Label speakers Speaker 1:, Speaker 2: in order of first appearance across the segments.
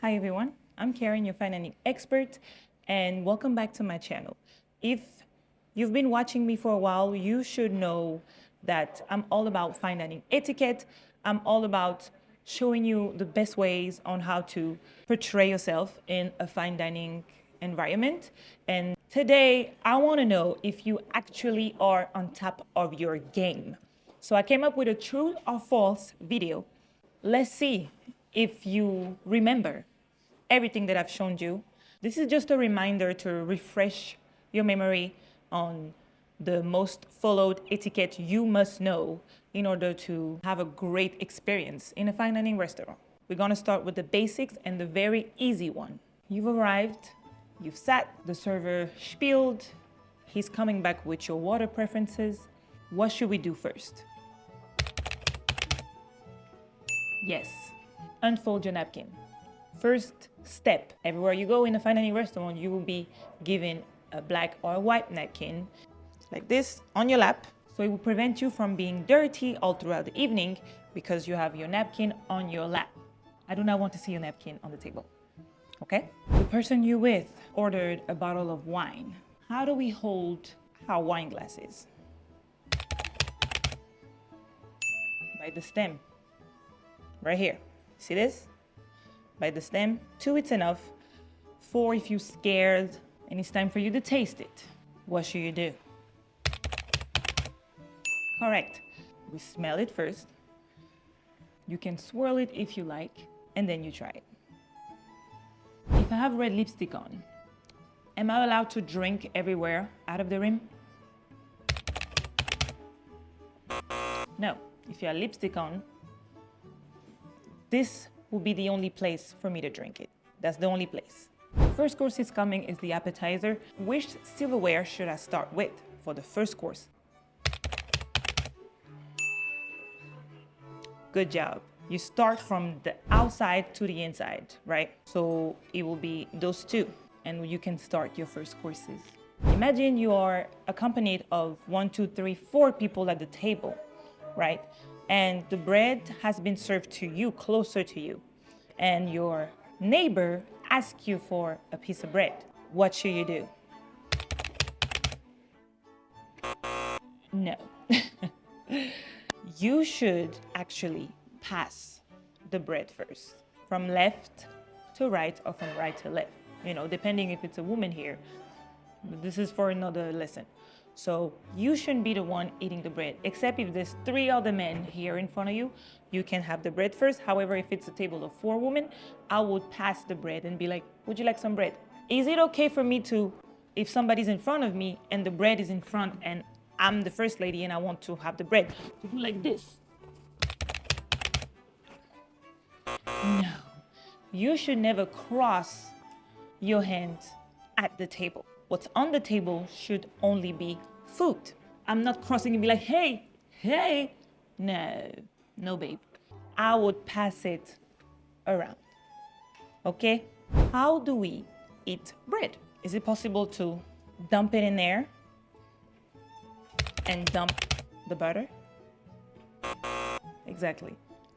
Speaker 1: Hi everyone, I'm Karen, your fine dining expert, and welcome back to my channel. If you've been watching me for a while, you should know that I'm all about fine dining etiquette. I'm all about showing you the best ways on how to portray yourself in a fine dining environment. And today, I want to know if you actually are on top of your game. So I came up with a true or false video. Let's see if you remember everything that I've shown you. This is just a reminder to refresh your memory on the most followed etiquette you must know in order to have a great experience in a fine dining restaurant. We're gonna start with the basics and the very easy one. You've arrived, you've sat, the server spieled, he's coming back with your water preferences. What should we do first? Yes, unfold your napkin. First step, everywhere you go in a fine dining restaurant, you will be given a black or a white napkin like this on your lap. So it will prevent you from being dirty all throughout the evening because you have your napkin on your lap. I do not want to see your napkin on the table, okay? The person you're with ordered a bottle of wine. How do we hold our wine glasses? By the stem, right here. See this? By the stem. 2, it's enough. 4, if you're scared and it's time for you to taste it, what should you do? Correct. We smell it first. You can swirl it if you like, and then you try it. If I have red lipstick on, am I allowed to drink everywhere out of the rim? No. If you have lipstick on, this will be the only place for me to drink it. That's the only place. First course is coming is the appetizer. Which silverware should I start with for the first course? Good job. You start from the outside to the inside, right? So it will be those two, and you can start your first courses. Imagine you are accompanied of 1, 2, 3, 4 people at the table, right? And the bread has been served to you, closer to you, and your neighbor asks you for a piece of bread. What should you do? No. You should actually pass the bread first, from left to right or from right to left, depending if it's a woman here. This is for another lesson. So you shouldn't be the one eating the bread, except if there's 3 other men here in front of you, you can have the bread first. However, if it's a table of 4 women, I would pass the bread and be like, would you like some bread? Is it okay for me to, if somebody's in front of me and the bread is in front and I'm the first lady and I want to have the bread, to do like this? No. You should never cross your hands at the table. What's on the table should only be food. I'm not crossing and be like, hey, hey. No, babe. I would pass it around. Okay? How do we eat bread? Is it possible to dump it in there and dump the butter? Exactly.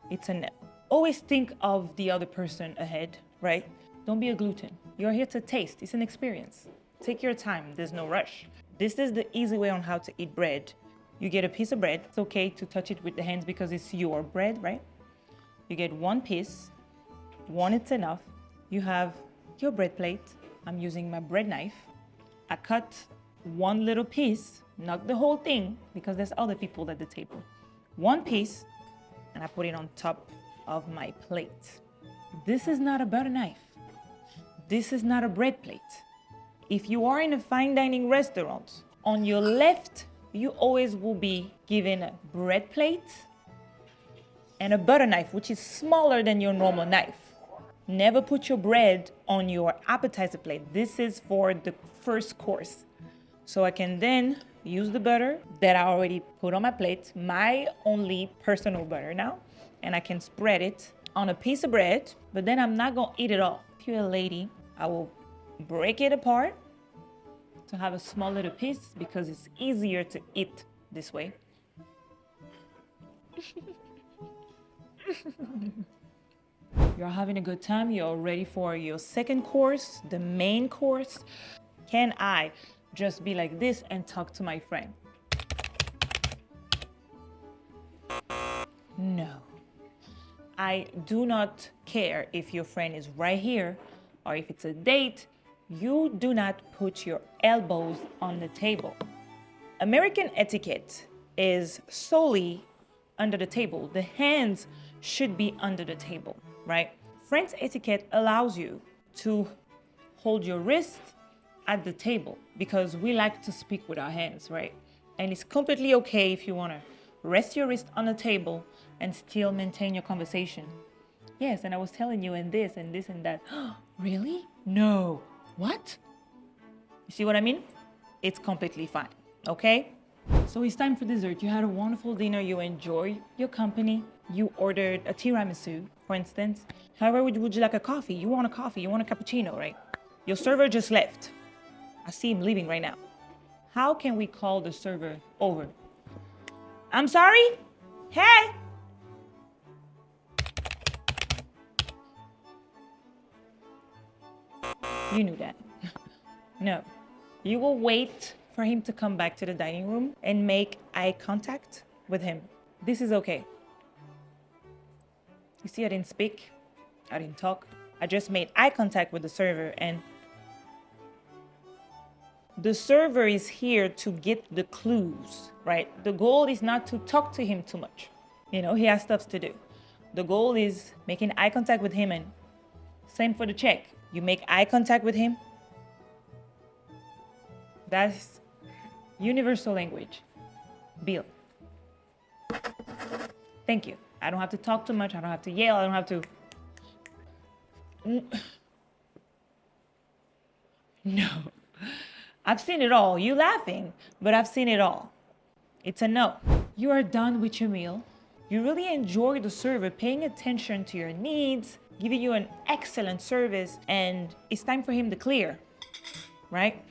Speaker 1: It's a no. Always think of the other person ahead, right? Don't be a glutton. You're here to taste. It's an experience. Take your time, there's no rush. This is the easy way on how to eat bread. You get a piece of bread. It's okay to touch it with the hands because it's your bread, right? You get 1 piece. 1, it's enough. You have your bread plate. I'm using my bread knife. I cut 1 little piece, not the whole thing, because there's other people at the table. 1 piece, and I put it on top of my plate. This is not a butter knife. This is not a bread plate. If you are in a fine dining restaurant, on your left, you always will be given a bread plate and a butter knife, which is smaller than your normal knife. Never put your bread on your appetizer plate. This is for the first course. So I can then use the butter that I already put on my plate, my only personal butter now, and I can spread it on a piece of bread, but then I'm not gonna eat it all. If you're a lady, I will break it apart to have a small little piece because it's easier to eat this way. You're having a good time. You're ready for your second course, the main course. Can I just be like this and talk to my friend? No. I do not care if your friend is right here or if it's a date. You do not put your elbows on the table. American etiquette is solely under the table. The hands should be under the table, right? French etiquette allows you to hold your wrist at the table because we like to speak with our hands, right? And it's completely okay if you want to rest your wrist on the table and still maintain your conversation. Yes, and I was telling you and this and this and that. Really? No. What? You see what I mean? It's completely fine, okay? So it's time for dessert. You had a wonderful dinner. You enjoyed your company. You ordered a tiramisu, for instance. However, would you like a coffee? You want a coffee. You want a cappuccino, right? Your server just left. I see him leaving right now. How can we call the server over? I'm sorry? Hey! You knew that. No. You will wait for him to come back to the dining room and make eye contact with him. This is okay. You see, I didn't speak. I didn't talk. I just made eye contact with the server, and the server is here to get the clues, right? The goal is not to talk to him too much. You know, he has stuff to do. The goal is making eye contact with him, and same for the check. You make eye contact with him. That's universal language. Bill. Thank you. I don't have to talk too much. I don't have to yell. I don't have to. No. I've seen it all. You laughing, but I've seen it all. It's a no. You are done with your meal. You really enjoy the server paying attention to your needs, giving you an excellent service, and it's time for him to clear, right?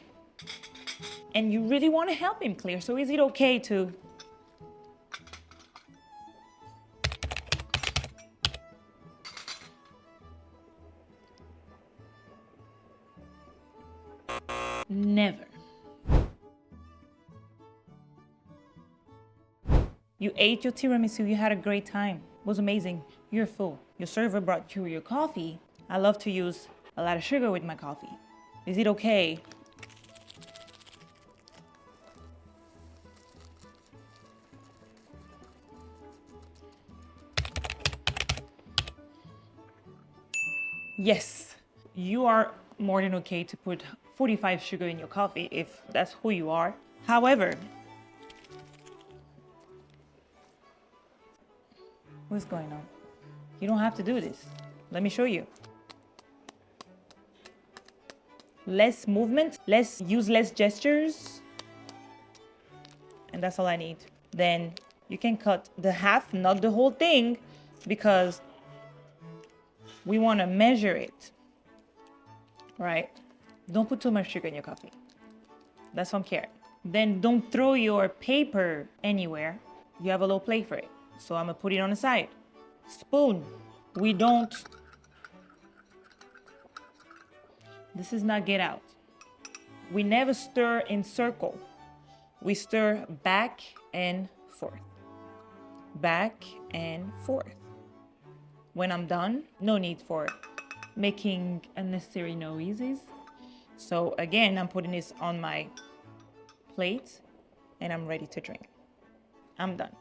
Speaker 1: And you really want to help him clear. So is it okay to never? You ate your tiramisu, you had a great time. It was amazing. You're full. Your server brought you your coffee. I love to use a lot of sugar with my coffee. Is it okay? Yes, you are more than okay to put 45 sugar in your coffee if that's who you are. However, what's going on? You don't have to do this. Let me show you. Less movement, use less gestures. And that's all I need. Then you can cut the half, not the whole thing, because we want to measure it, right? Don't put too much sugar in your coffee. That's some care. Then don't throw your paper anywhere. You have a little plate for it. So I'm gonna put it on the side. Spoon. We don't. This is not get out. We never stir in circle. We stir back and forth. Back and forth. When I'm done, no need for making unnecessary noises. So again, I'm putting this on my plate and I'm ready to drink. I'm done.